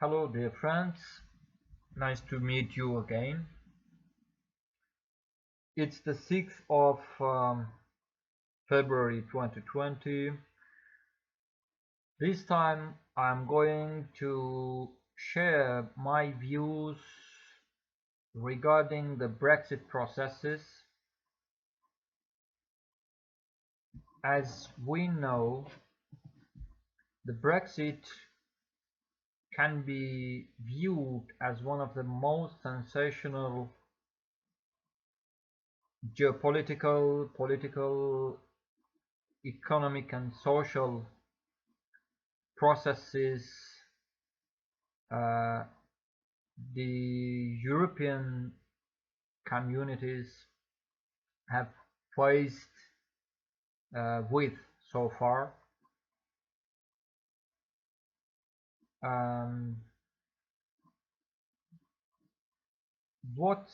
Hello, dear friends. Nice to meet you again. It's the 6th of February 2020. This time I'm going to share my views regarding the Brexit processes. As we know, the Brexit can be viewed as one of the most sensational geopolitical, political, economic and social processes uh, the European communities have faced with so far. Um, what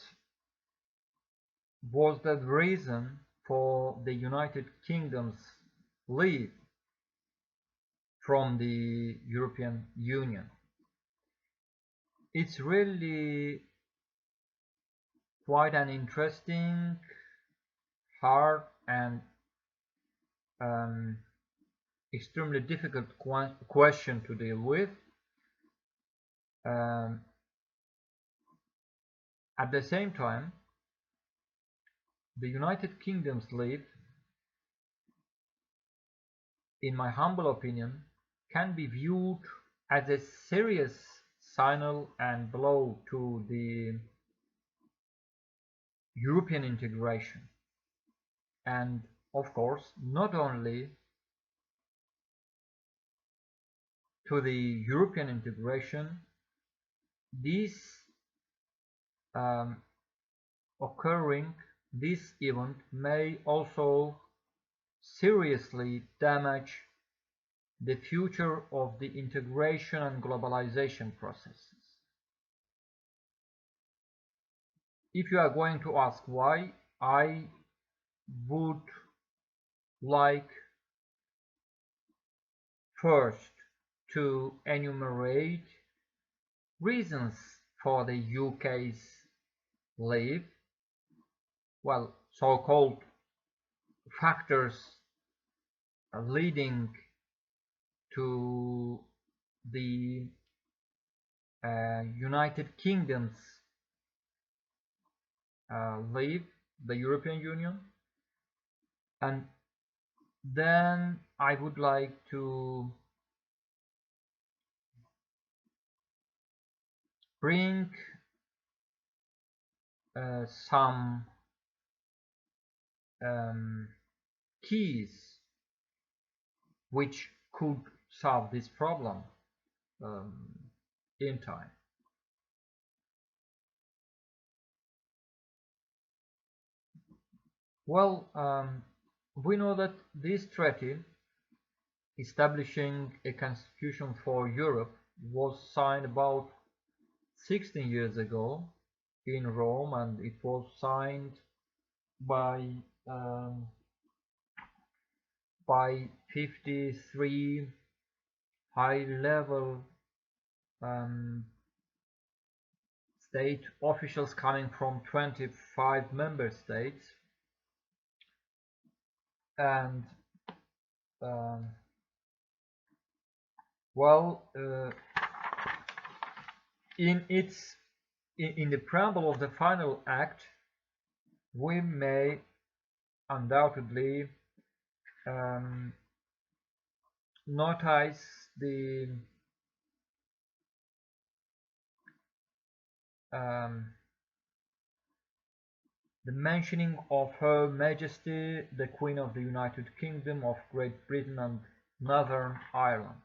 was the reason for the United Kingdom's leave from the European Union? It's really quite an interesting, hard, and um, extremely difficult question to deal with. Um, at the same time, the United Kingdom's leave, in my humble opinion, can be viewed as a serious signal and blow to the European integration. And of course, not only to the European integration, this um, occurring, this event may also seriously damage the future of the integration and globalization processes. If you are going to ask why, I would like first to enumerate reasons for the UK's leave, well, so-called factors leading to the United Kingdom's leave the European Union, and then I would like to bring some keys which could solve this problem um, in time. Well, we know that this treaty establishing a constitution for Europe was signed about 16 years ago in Rome, and it was signed by um, by 53 high-level state officials coming from 25 member states, and um, well, in the preamble of the final act, we may undoubtedly notice the mentioning of Her Majesty the Queen of the United Kingdom of Great Britain and Northern Ireland.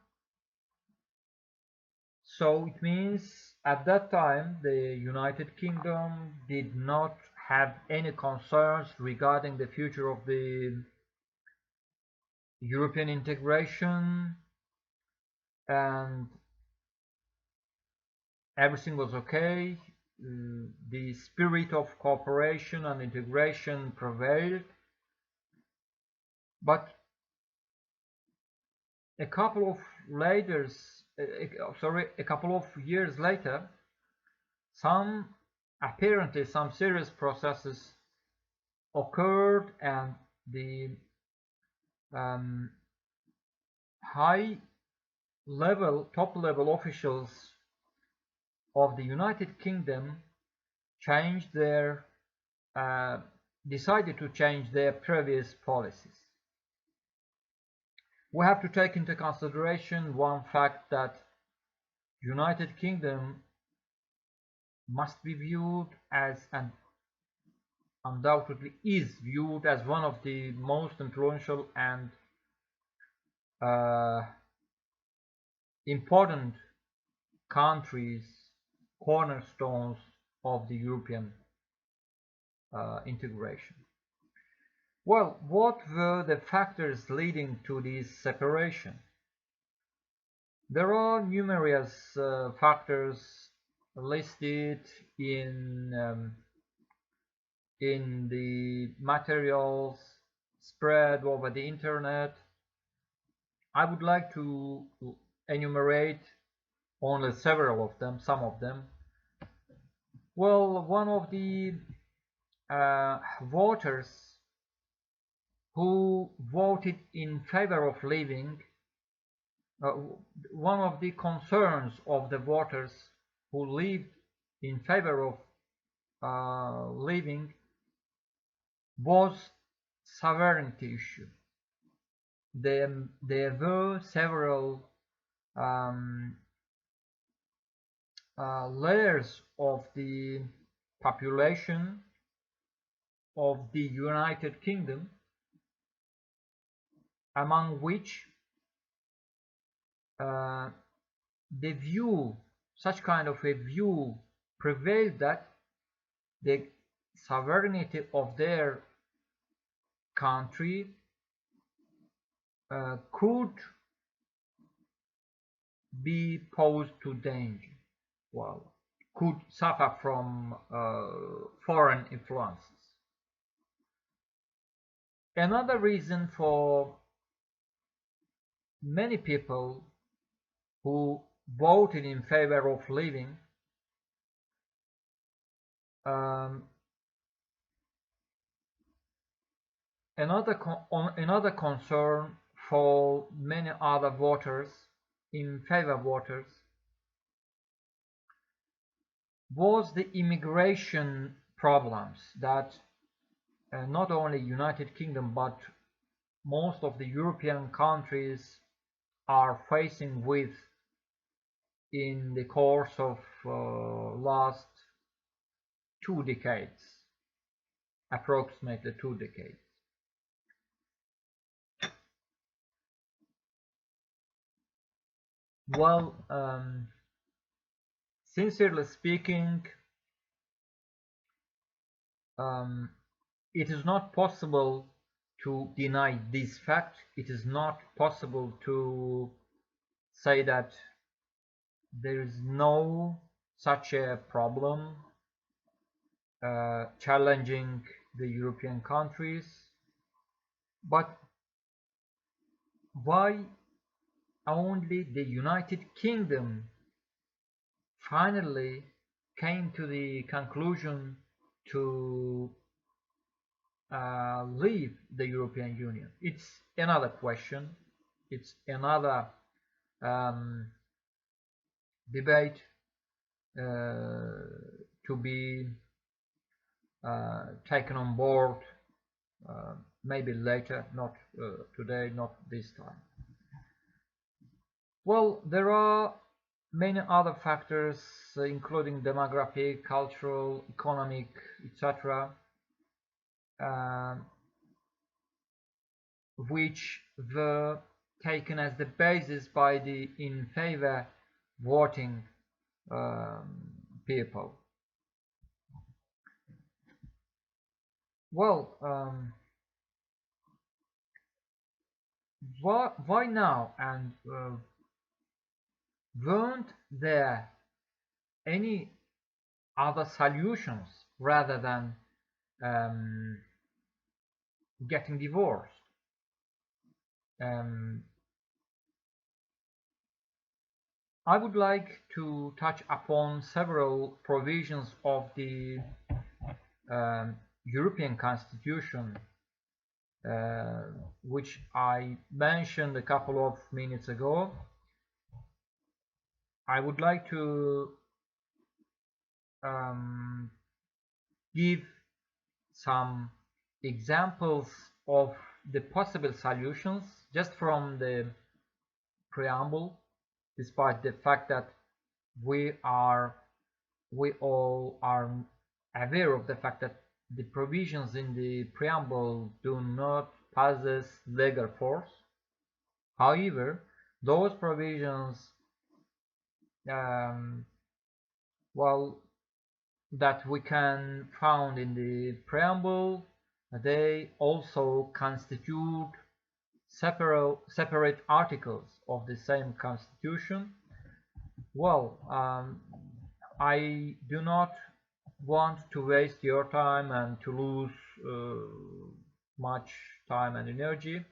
So it means at that time the United Kingdom did not have any concerns regarding the future of the European integration, and everything was okay. The spirit of cooperation and integration prevailed, but a couple of a couple of years later, apparently some serious processes occurred, and the um, top level officials of the United Kingdom changed their decided to change their previous policies. We have to take into consideration one fact, that United Kingdom must be viewed as, and undoubtedly is viewed as, one of the most influential and important countries, cornerstones of the European integration. Well, what were the factors leading to this separation? There are numerous factors listed in the materials spread over the internet. I would like to enumerate only several of them, some of them. Well, one of the voters who voted in favor of leaving, one of the concerns of the voters who lived in favor of leaving was sovereignty issue. There were several layers of the population of the United Kingdom, among which such kind of a view prevailed, that the sovereignty of their country could be posed to danger, well, could suffer from foreign influences. Another reason for many people who voted in favor of leaving another concern for many other voters, in favor voters, was the immigration problems that not only United Kingdom but most of the European countries are facing with in the course of last 2 decades, approximately 2 decades. Well, sincerely speaking, it is not possible to deny this fact. It is not possible to say that there is no such a problem challenging the European countries. But why only the United Kingdom finally came to the conclusion to leave the European Union? It's another question. It's another debate to be taken on board maybe later, not today, not this time. Well, there are many other factors, including demographic, cultural, economic, etc., which were taken as the basis by the in favor voting people. Well, why now? And weren't there any other solutions rather than getting divorced? I would like to touch upon several provisions of the European Constitution, uh, which I mentioned a couple of minutes ago. I would like to um, give some examples of the possible solutions just from the preamble, despite the fact that we all are aware of the fact that the provisions in the preamble do not possess legal force. However, those provisions, well, that we can found in the preamble, they also constitute separate articles of the same constitution. Well, I do not want to waste your time and to lose much time and energy.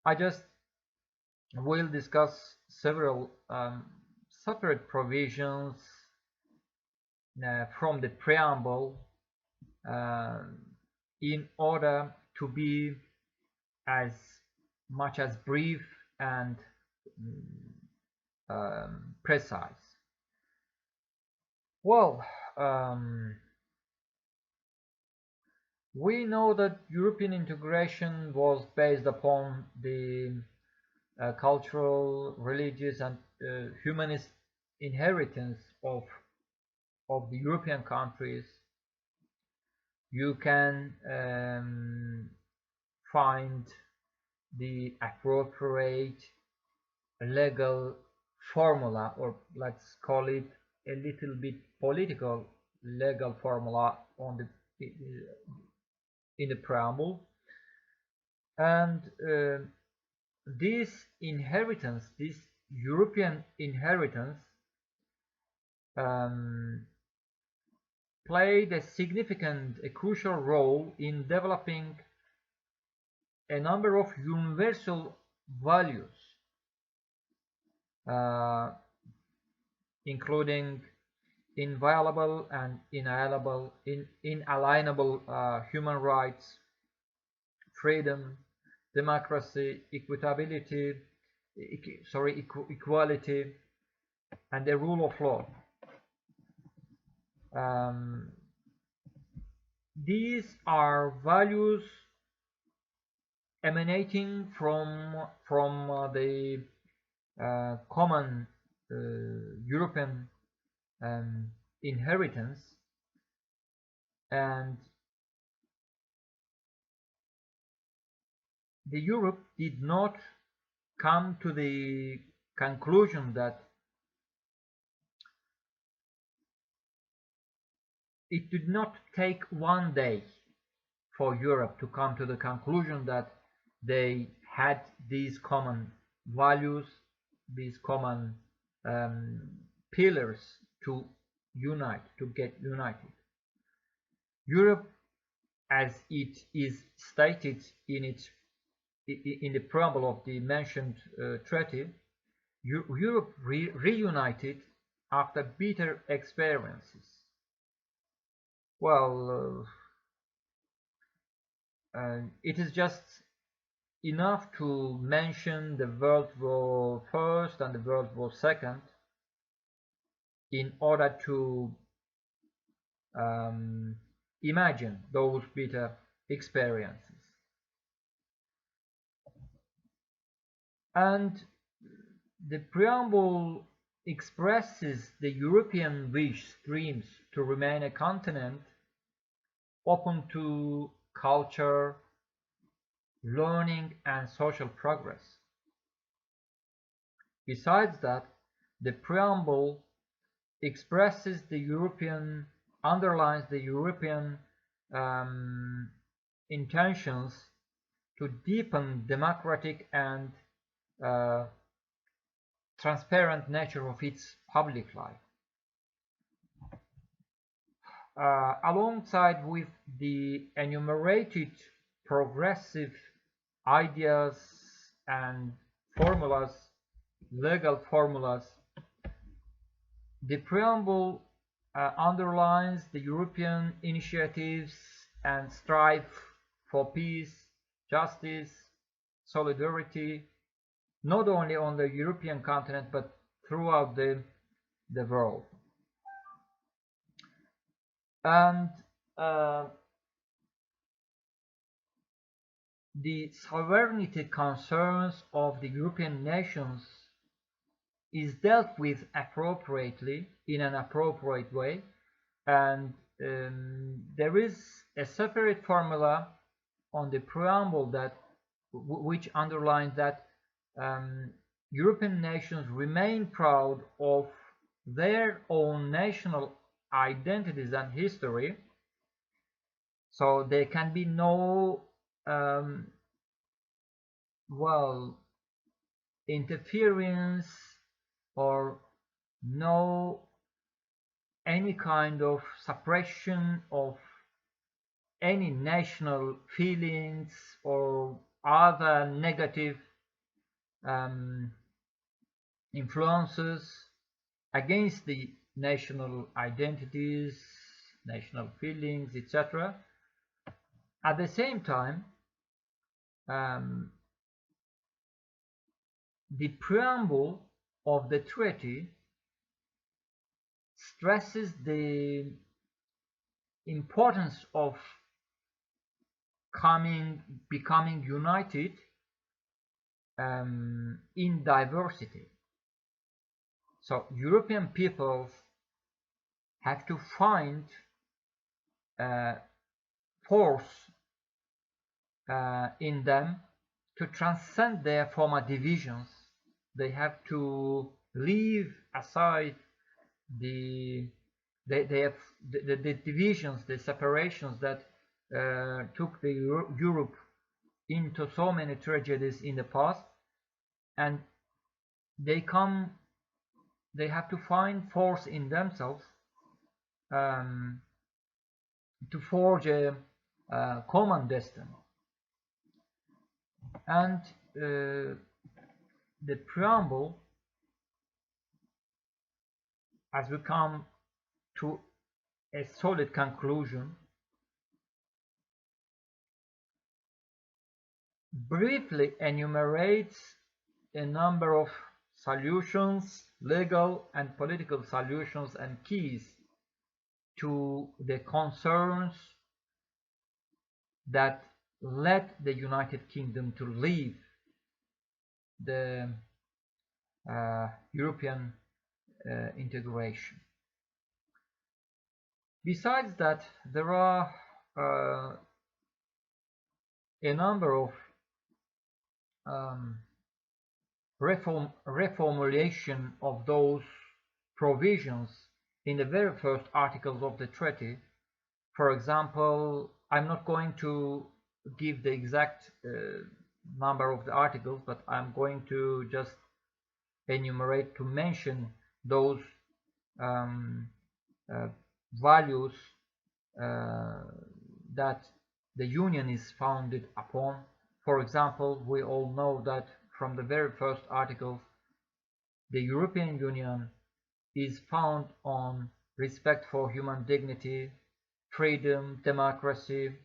I just will discuss several separate provisions from the preamble in order to be as much as brief and precise. Well, we know that European integration was based upon the cultural, religious, and humanist inheritance of the European countries. You can find the appropriate legal formula, or let's call it a little bit political legal formula on the in the preamble, and this inheritance, this European inheritance, played a significant, a crucial role in developing a number of universal values, including inviolable and inalienable human rights, freedom, democracy, equality, and the rule of law. These are values emanating from the common European inheritance, and the Europe did not come to the conclusion that it did not take one day for Europe to come to the conclusion that they had these common values, these common pillars to unite, to get united. Europe, as it is stated in the preamble of the mentioned treaty, Europe reunited after bitter experiences. Well, it is just enough to mention the World War I and the World War II in order to imagine those bitter experiences. And the preamble expresses the European wish dreams to remain a continent open to culture, learning, and social progress. Besides that, the preamble underlines the European intentions to deepen democratic and transparent nature of its public life. Alongside with the enumerated progressive ideas and formulas, legal formulas, The preamble underlines the European initiatives and strive for peace, justice, solidarity, not only on the European continent but throughout the world. And the sovereignty concerns of the European nations is dealt with appropriately in an appropriate way, and there is a separate formula on the preamble that which underlines that European nations remain proud of their own national identities and history, so there can be no interference or no any kind of suppression of any national feelings or other negative influences against the national identities, national feelings, etc. At the same time, the preamble of the treaty stresses the importance of becoming united in diversity. So European peoples have to find force in them to transcend their former divisions. They have to leave aside the divisions, the separations that took the Europe into so many tragedies in the past, and they have to find force in themselves to forge a common destiny. And the preamble, as we come to a solid conclusion, briefly enumerates a number of solutions, legal and political solutions and keys to the concerns that led the United Kingdom to leave the European integration. Besides that, there are a number of reformulation of those provisions in the very first articles of the treaty. For example, I'm not going to give the exact number of the articles, but I'm going to just enumerate, to mention those values that the Union is founded upon. For example, we all know that from the very first articles, the European Union is found on respect for human dignity, freedom, democracy,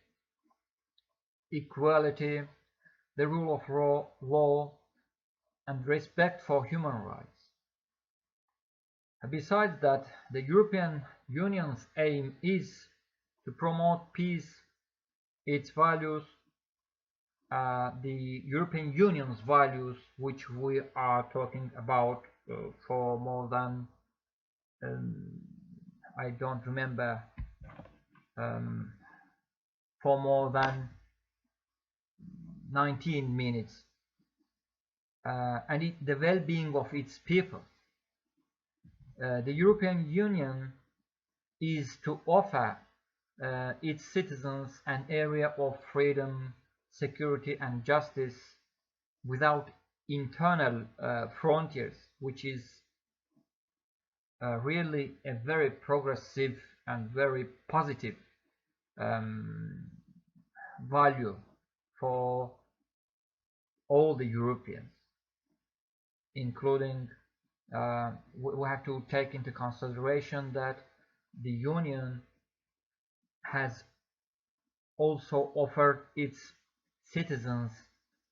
equality, the rule of law, and respect for human rights. Besides that, the European Union's aim is to promote peace, its values, the European Union's values, which we are talking about for more than, I don't remember, for more than 19 minutes, and the well-being of its people. The European Union is to offer its citizens an area of freedom, security and justice without internal frontiers, which is really a very progressive and very positive value for all the Europeans, including we have to take into consideration that the Union has also offered its citizens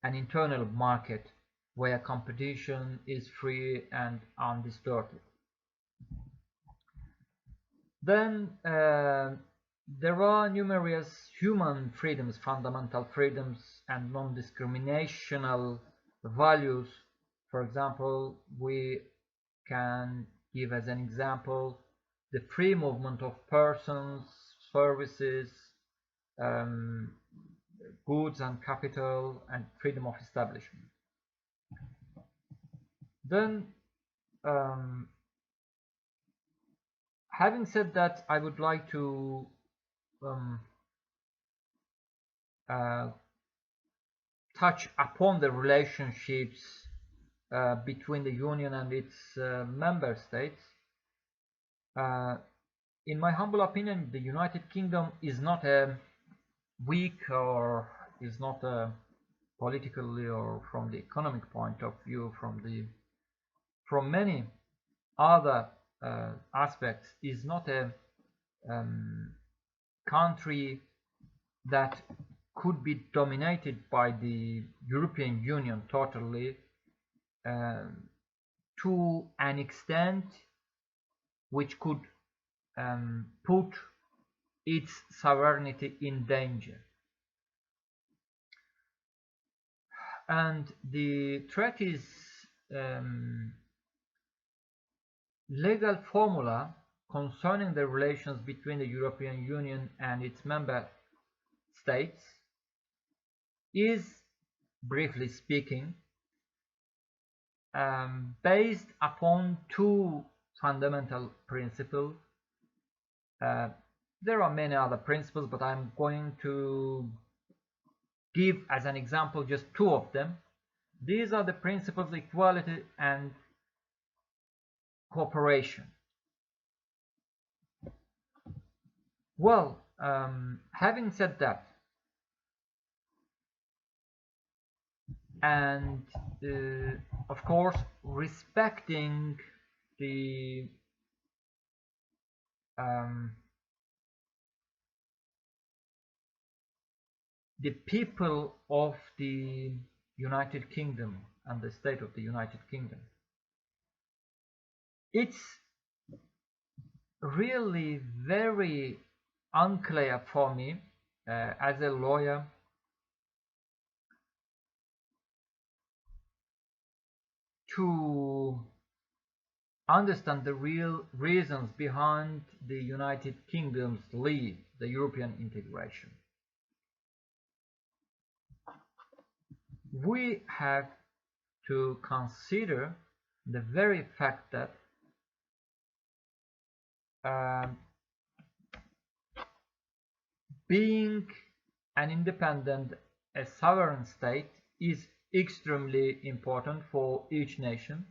an internal market where competition is free and undistorted. Then there are numerous human freedoms, fundamental freedoms, and non-discriminational values. For example, we can give as an example the free movement of persons, services, um, goods and capital, and freedom of establishment. Then, having said that, I would like to touch upon the relationships between the Union and its member states. In my humble opinion, the United Kingdom is not a weak, or is not a politically or from the economic point of view, from many other aspects, is not a country that could be dominated by the European Union totally, to an extent which could put its sovereignty in danger. And the treaty's legal formula concerning the relations between the European Union and its member states is, briefly speaking, based upon two fundamental principles. There are many other principles, but I'm going to give as an example just two of them. These are the principles of equality and cooperation. Well, having said that, and of course respecting the people of the United Kingdom and the state of the United Kingdom, it's really very unclear for me as a lawyer to understand the real reasons behind the United Kingdom's leave the European integration. We have to consider the very fact that being an independent, a sovereign state is extremely important for each nation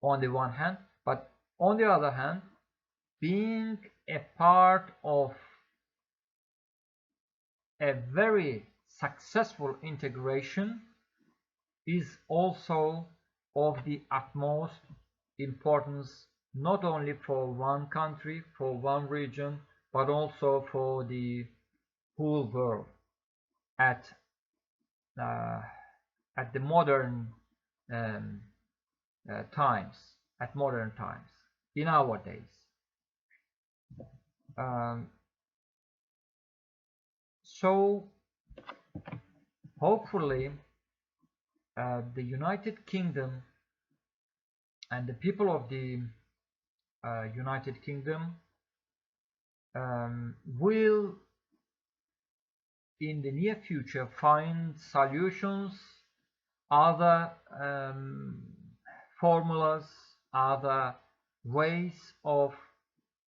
on the one hand, but on the other hand, being a part of a very successful integration is also of the utmost importance, not only for one country, for one region, but also for the whole world at the modern times, in our days. So hopefully the United Kingdom and the people of the United Kingdom will in the near future find solutions, other formulas, other ways of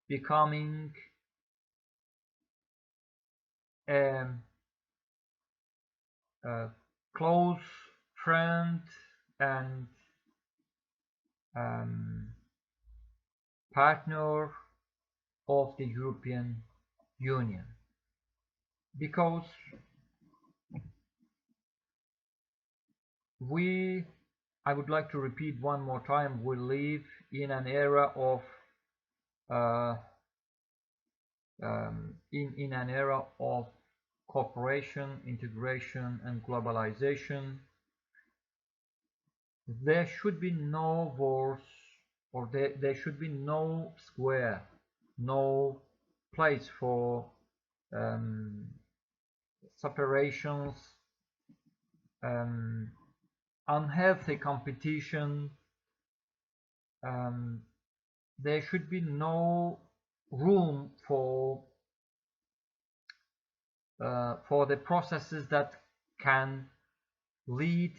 becoming a close friend and partner of the European Union, because we I would like to repeat one more time, we live in an era of in an era of cooperation, integration, and globalization. There should be no wars, or there should be no square, no place for separations, unhealthy competition. There should be no room for the processes that can lead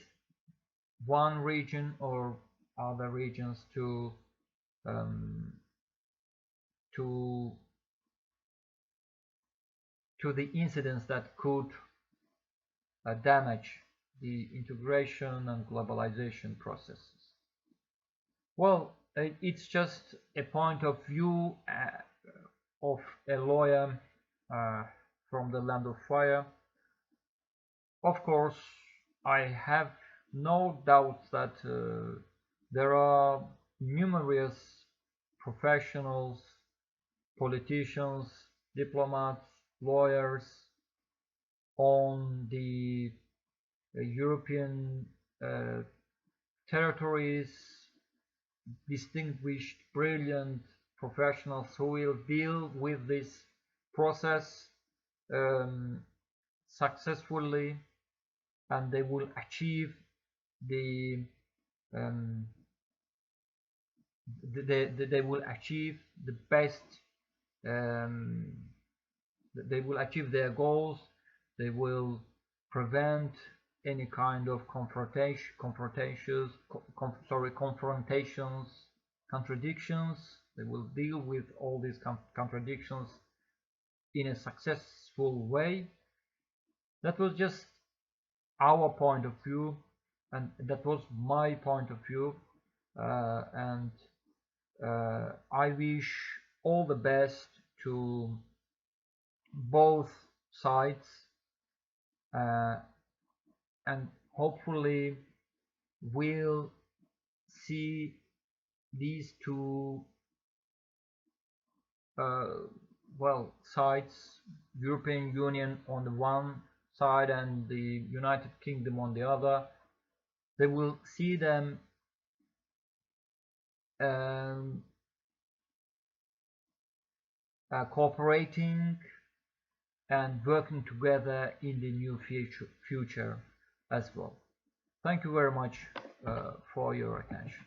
one region or other regions to the incidents that could damage the integration and globalization processes. Well, it's just a point of view of a lawyer from the land of fire. Of course, I have no doubt that there are numerous professionals, politicians, diplomats, lawyers on the European territories, distinguished, brilliant professionals who will deal with this process successfully, and they will achieve they will achieve the best, they will achieve their goals. They will prevent any kind of confrontations, contradictions. They will deal with all these contradictions in a successful way. That was just our point of view, and that was my point of view, and I wish all the best to both sides, and hopefully we'll see these two sides, European Union on the one side and the United Kingdom on the other. They will see them cooperating and working together in the new future as well. Thank you very much for your attention.